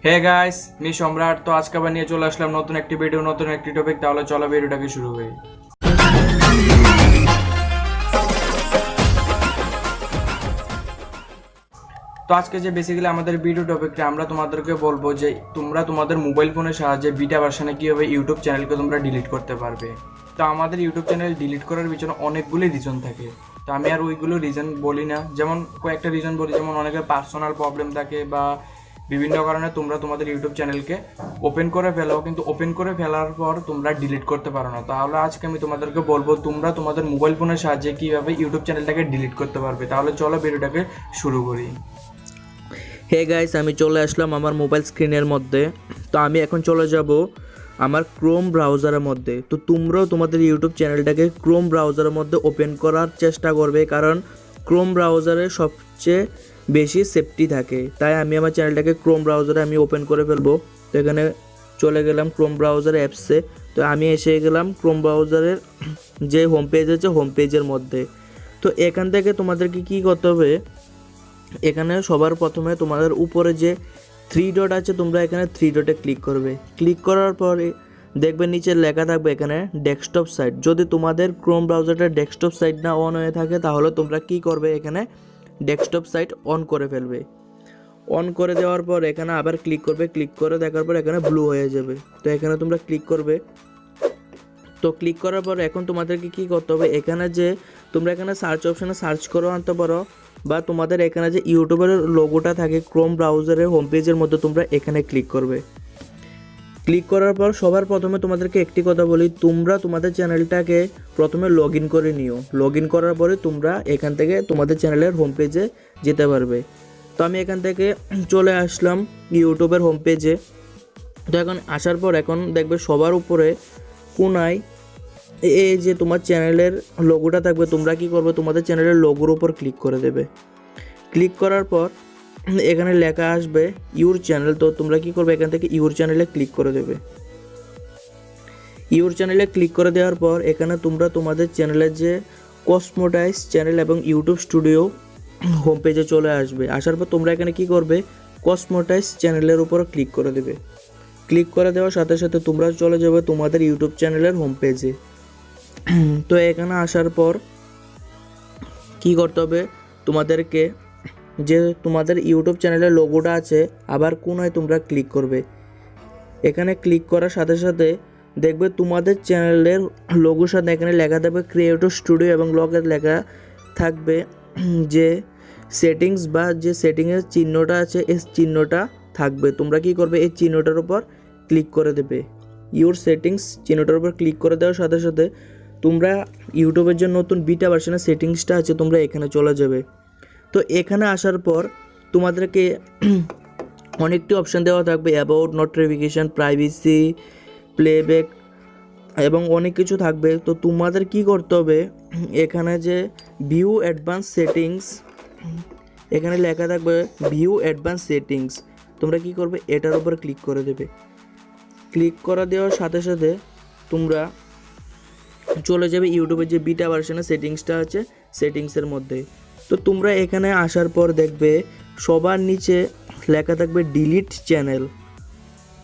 Hey guys, আমি সম্রাট। তো আজকে আবার নিয়ে চলে আসলাম নতুন একটি ভিডিও, নতুন একটি টপিক। তাহলে চলো ভিডিওটাকে শুরু করি। তো আজকে যে বেসিক্যালি আমাদের ভিডিও টপিকটা আমরা তোমাদেরকে বলবো যে তোমরা তোমাদের মোবাইল ফোনের সাহায্যে বিটা ভার্সনে কীভাবে ইউটিউব চ্যানেলকে তোমরা ডিলিট করতে পারবে। তো আমাদের ইউটিউব চ্যানেল ডিলিট করার পিছনে অনেকগুলি রিজন থাকে। তো আমি আর ওইগুলো রিজন বলি না, যেমন কয়েকটা রিজন বলি, যেমন অনেকের পার্সোনাল প্রবলেম থাকে বা বিভিন্ন কারণে তোমরা তোমাদের ইউটিউব চ্যানেলকে ওপেন করে ফেলো, কিন্তু ওপেন করে ফেলার পর তোমরা ডিলিট করতে পারো না। তাহলে আজকে আমি তোমাদেরকে বলবো তোমরা তোমাদের মোবাইল ফোনের সাহায্যে কীভাবে ইউটিউব চ্যানেলটাকে ডিলিট করতে পারবে। তাহলে চলো ভিডিওটাকে শুরু করি। হে গাইস, আমি চলে আসলাম আমার মোবাইল স্ক্রিনের মধ্যে। তো আমি এখন চলে যাব আমার ক্রোম ব্রাউজারের মধ্যে। তো তোমরাও তোমাদের ইউটিউব চ্যানেলটাকে ক্রোম ব্রাউজারের মধ্যে ওপেন করার চেষ্টা করবে, কারণ ক্রোম ব্রাউজারে সবচেয়ে বেশি সেফটি থাকে। তাই আমি আমার চ্যানেলটাকে ক্রোম ব্রাউজারে আমি ওপেন করে ফেলবো। তো এখানে চলে গেলাম ক্রোম ব্রাউজার অ্যাপসে। তো আমি এসে গেলাম ক্রোম ব্রাউজারের যে হোম পেজ আছে হোম পেজের মধ্যে। তো এখান থেকে তোমাদেরকে কী করতে হবে, এখানে সবার প্রথমে তোমাদের উপরে যে থ্রি ডট আছে তোমরা এখানে থ্রি ডটে ক্লিক করবে। ক্লিক করার পরে দেখবে নিচে লেখা থাকবে এখানে ডেস্কটপ সাইট। যদি তোমাদের ক্রোম ব্রাউজারটা ডেস্কটপ সাইট না অন হয়ে থাকে তাহলে তোমরা কি করবে, এখানে ডেস্কটপ সাইট অন করে ফেলবে। অন করে দেওয়ার পর এখানে আবার ক্লিক করবে। ক্লিক করে দেখার পর এখানে ব্লু হয়ে যাবে। তো এখানে তোমরা ক্লিক করবে। তো ক্লিক করার পর এখন তোমাদেরকে কি করতে হবে, এখানে যে তোমরা এখানে সার্চ অপশানে সার্চ করে আনতে পারো, বা তোমাদের এখানে যে ইউটিউবের লোগোটা থাকে ক্রোম ব্রাউজারের হোম পেজের মধ্যে তোমরা এখানে ক্লিক করবে। ক্লিক করার পর সবার প্রথমে তোমাদেরকে একটি কথা বলি, তোমরা তোমাদের চ্যানেলটাকে প্রথমে লগ ইন করে নিও। লগ ইন করার পরে তোমরা এখান থেকে তোমাদের চ্যানেলের হোম পেজে যেতে পারবে। তো আমি এখান থেকে চলে আসলাম ইউটিউবের হোম পেজে। তো এখন আসার পর এখন দেখবে সবার উপরে কোনায় এই যে তোমার চ্যানেলের লোগোটা থাকবে। তোমরা কি করবে, তোমাদের চ্যানেলের লোগোর উপর ক্লিক করে দেবে। ক্লিক করার পর এখানে লেখা আসবে ইউর চ্যানেল। তো তোমরা কি করবে, এখান থেকে ইউর চ্যানেলে ক্লিক করে দেবে। ইউর চ্যানেলে ক্লিক করে দেওয়ার পর এখানে তোমরা তোমাদের চ্যানেলের যে কসমোটাইজ চ্যানেল এবং ইউটিউব স্টুডিও হোম পেজে চলে আসবে। আসার পর তোমরা এখানে কি করবে, কসমোটাইজ চ্যানেলের উপর ক্লিক করে দেবে। ক্লিক করে দেওয়ার সাথে সাথে তোমরা চলে যাবে তোমাদের ইউটিউব চ্যানেলের হোম পেজে। তো এখানে আসার পর কি করতে হবে, তোমাদেরকে যে তোমাদের ইউটিউব চ্যানেলের লোগোটা আছে আবার কোনায় তোমরা ক্লিক করবে। এখানে ক্লিক করার সাথে সাথে দেখবে তোমাদের চ্যানেলের লোগোর সাথে এখানে লেখা থাকবে ক্রিয়েটর স্টুডিও এবং লগের লেখা থাকবে যে সেটিংস বা যে সেটিংয়ের চিহ্নটা আছে এই চিহ্নটা থাকবে। তোমরা কি করবে, এই চিহ্নটার উপর ক্লিক করে দেবে। ইউর সেটিংস চিহ্নটার উপর ক্লিক করে দেওয়ার সাথে সাথে তোমরা ইউটিউবের যে নতুন বিটা ভার্সনের সেটিংসটা আছে তোমরা এখানে চলে যাবে। তো এখানে আসার পর তোমাদেরকে অনেকটি অপশান দেওয়া থাকবে, অ্যাবাউট, নোটিফিকেশান, প্রাইভেসি, প্লেব্যাক এবং অনেক কিছু থাকবে। তো তোমাদের কি করতে হবে, এখানে যে ভিউ অ্যাডভান্স সেটিংস এখানে লেখা থাকবে ভিউ অ্যাডভান্স সেটিংস, তোমরা কি করবে এটার উপর ক্লিক করে দেবে। ক্লিক করে দেওয়ার সাথে সাথে তোমরা চলে যাবে ইউটিউবের যে বিটা ভার্সনের সেটিংসটা আছে সেটিংসের মধ্যে। তো তোমরা এখানে আসার পর দেখবে সবার নিচে লেখা থাকবে ডিলিট চ্যানেল।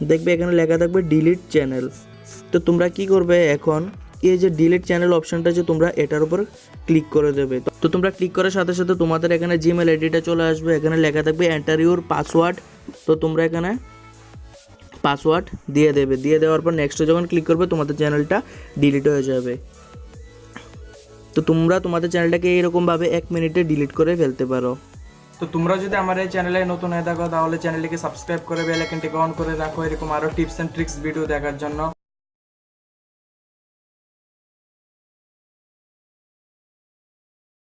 দেখবে এখানে লেখা থাকবে ডিলিট চ্যানেল। তো তোমরা কি করবে, এখন এই যে ডিলিট চ্যানেল অপশানটা আছে তোমরা এটার উপর ক্লিক করে দেবে। তো তোমরা ক্লিক করার সাথে সাথে তোমাদের এখানে জিমেল আইডিটা চলে আসবে। এখানে লেখা থাকবে এন্টার ইউর পাসওয়ার্ড। তো তোমরা এখানে পাসওয়ার্ড দিয়ে দেবে। দিয়ে দেওয়ার পর নেক্সটে যখন ক্লিক করবে তোমাদের চ্যানেলটা ডিলিট হয়ে যাবে। তো তোমরা তোমাদের চ্যানেলটাকে এইরকমভাবে 1 মিনিটে ডিলিট করে ফেলতে পারো। তো তোমরা যদি আমার এই চ্যানেলে নতুন হয়ে থাকো তাহলে চ্যানেলটিকে সাবস্ক্রাইব করে বেল আইকনটিকে অন করে রাখো এরকম আরও টিপস অ্যান্ড ট্রিক্স ভিডিও দেখার জন্য।